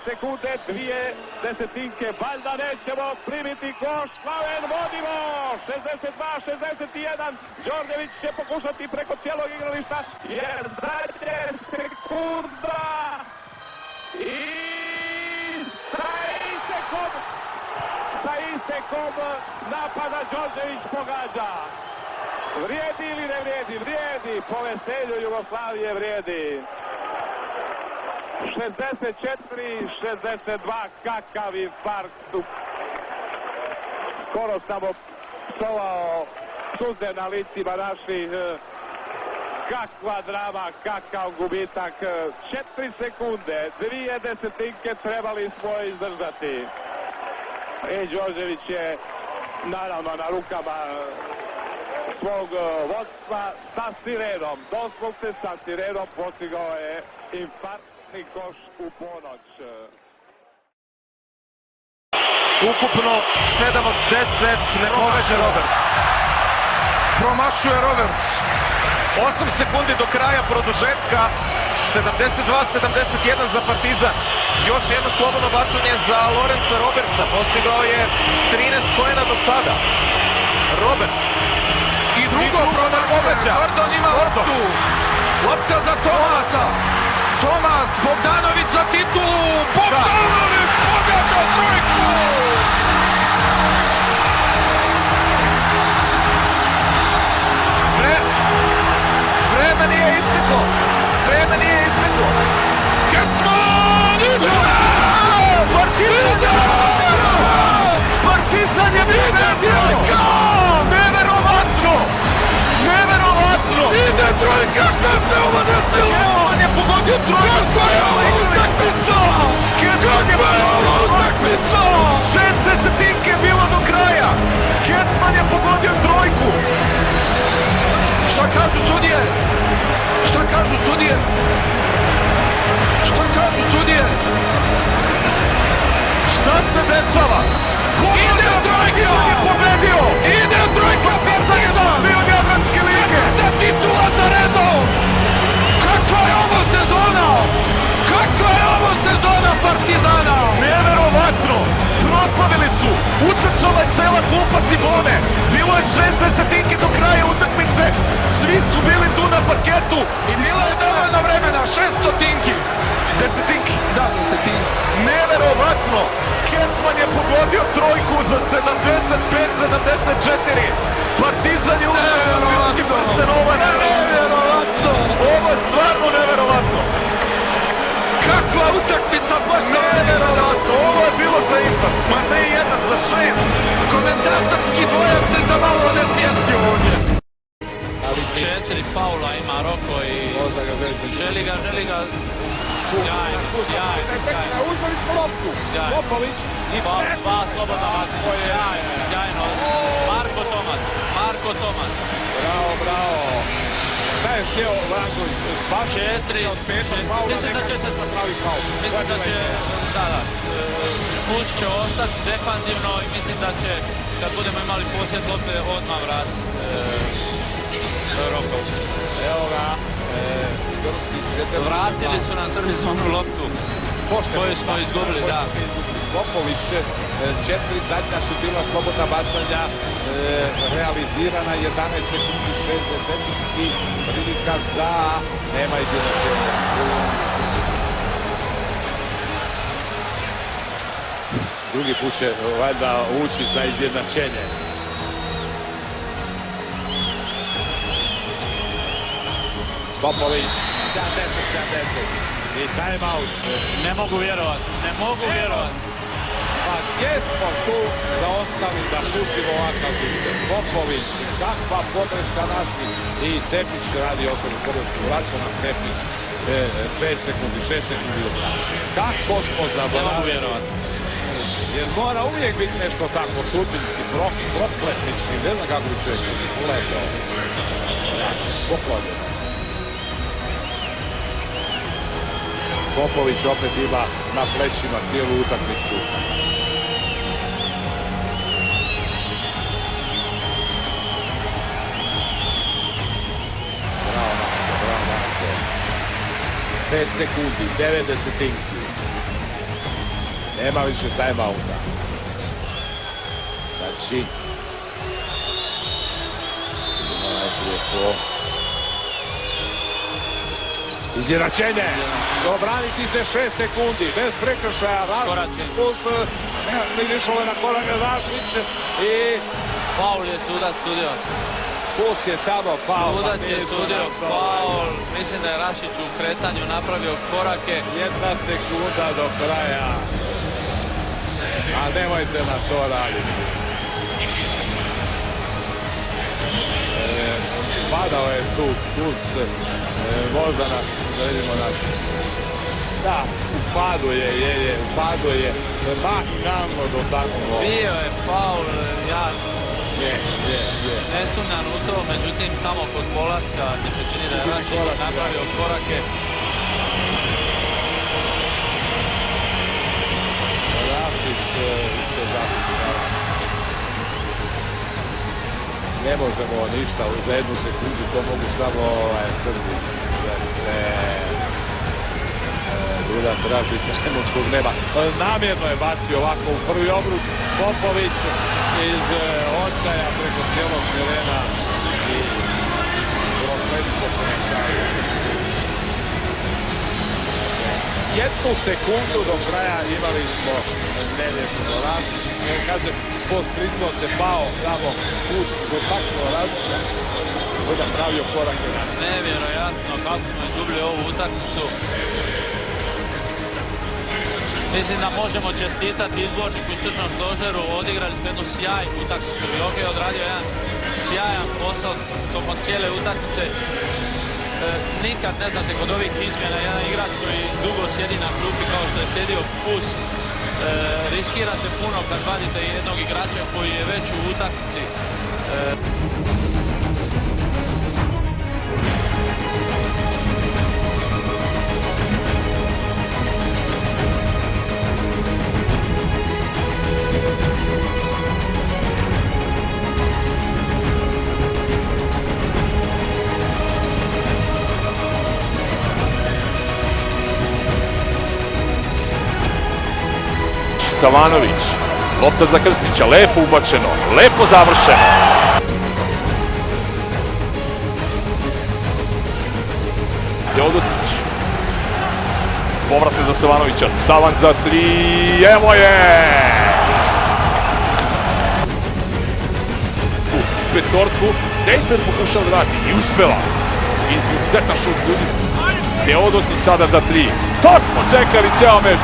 sekunde, 2 desetinke, valjda nećemo primiti koš, Slaven vodimo, 62-61, Đorđević će pokušati preko cijelog igrališta, jer zadnje sekunda i sa istekom napada Đorđević pogađa. Vrijedi ili ne vrijedi? Vrijedi, po veselju Jugoslavije vrijedi. 64-62, kakav infarkt. Skoro sam psovao suze na licima naših. Kakva drama, kakav gubitak. 4 sekunde, 2 desetinke trebali smo izdržati. I Đorđević je naravno na rukama svog vodstva sa sirenom. Doslovce sa sirenom postigao je infarktni koš u ponoć. Ukupno 7 od 10 ne poveže Roberts. Promašuje Roberts. 8 sekundi do kraja produžetka. 72-71 za Partizan. Još jedno slobodno bacanje za Lorenza Robertsa. Postigao je 13 poena do sada. Roberts. I drugo pogađa. Gordon ima loptu. Lopta za Tomasa. Tomas, Bogdanović za titulu. Bogdanović pogađa trojku. Vreme nije isteklo. Vreme nije isteklo. Kecman! Partizan je pobedio! Neverovatno! Neverovatno! Ide trojka, šta se ovo desilo? Kecman je pogodio trojku! Kako je ovo utakmica? Kakva je ovo utakmica? 6 desetinke bilo do kraja! Kecman je pogodio trojku! Šta kažu sudije? Šta kažu sudije? Šta kažu sudije? Šta se dešava? Ide trojka! Je pobedio! Ide trojka! Partizan je šampion Jadranske lige! Da titula za redom! Kakva je ovo sezona? Kakva je ovo sezona Partizana? Neverovatno! Proslavili su! Utrčala je cela klupa Cibone! Bilo je 6 desetinki do kraja utakmice! Svi su bili tu na parketu i bilo je dovoljno vremena, 600 desetinki, da, desetinki. Neverovatno, Kecman je pogodio trojku za 75-74. Partizan je uzeo šampionski prsten, ovo je neverovatno. Ovo je stvarno neverovatno. Kakva utakmica, baš neverovatno, ovo je bilo za ipak, ma ne 1 za 6. Komentatorski dvojac se za malo ne svijesti ovdje. 4 faula ima Roko i želi ga, sjajno. Uzeli smo loptu, Popović i dva slobodna bacanja, sjajno. Marko Tomas. Bravo. Šta je htio Vranković? 4 od 5 faula, mislim da će Fuš će ostati defanzivno i mislim da će, kad budemo imali posjed lopte, odmah vratiti Roko. Evo ga. Vratili su nam serviznu loptu koju smo izgubili, da. Popović, 4 zadnja su bila slobodna bacanja, realizirana 11 sekundi, 6 desetinki, prilika za nema izjednačenja. Drugi put će valjda ući za izjednačenje. Popović, 70 i time out. Ne mogu vjerovat. Pa gdje smo tu zaostali da pustimo ovakav sistem? Popović, kakva podrška naših i Tepić radi osobu podršku. Vraća nam Tepić 5 sekundi, 6 sekundi do kraja. Kako smo zaboravili? Ne mogu vjerovat. Jer mora uvijek biti nešto tako sudbinski, prokletnički, ne znam kako bi čovjek uletao. Poklonjeno. Popović opet ima na plećima cijelu utakmicu. Bravo, 5 sekundi, 9 desetinki. Nema više timeouta. Znači, idemo najprije po izjednačenje. Obraniti se 6 sekundi, bez prekršaja. Koračenje. Plus, išao je na korak Rašić i Faul je sudac sudio. plus je tamo faul. Sudac je sudio faul. Mislim da je Rašić u kretanju napravio korake. 1 sekunda do kraja. A nemojte na to raditi. Padao je tu plus, možda nas, da vidimo nas. Da, u padu je, mahnano dotaknuo. Bio je faul, ja Je. ne sumnjam u to, međutim tamo kod polaska mi se čini da je Rašić napravio korake. Rašić se zapisao. Ne možemo ništa, za 1 sekundu to mogu samo Srbi. Duda traži trenutkog nema. Namjerno je bacio ovako u prvi obruk. Popović iz očaja preko cijelog terena i profetsko ponašanje. 1 sekundu do kraja imali smo nelješno Rašić. Kažem, postritno se pao samo put dotaknuo Rašić. Onda pravio korake na Nevjerojatno kako smo izgubili ovu utakmicu. Mislim da možemo čestitati izborniku u Crnom stožeru, odigrali smo jednu sjajnu utakmicu. Joke je odradio jedan sjajan posao tokom cijele utakmice. Nikad ne znate kod ovih izmjena jedan igrač koji dugo sjedi na klupi kao što je sjedio Pus. Riskirate puno kad vadite jednog igrača koji je već u utakmici. Savanović, lopta za Krstića, lepo ubačeno, lepo završeno. Teodosić, povrate za Savanovića, Savan za 3, evo je! Tu, petorku, Dejper pokušao da vrati i uspela. Izuzetan šut ljudi. Teodosić sada za 3, to smo čekali ceo meč.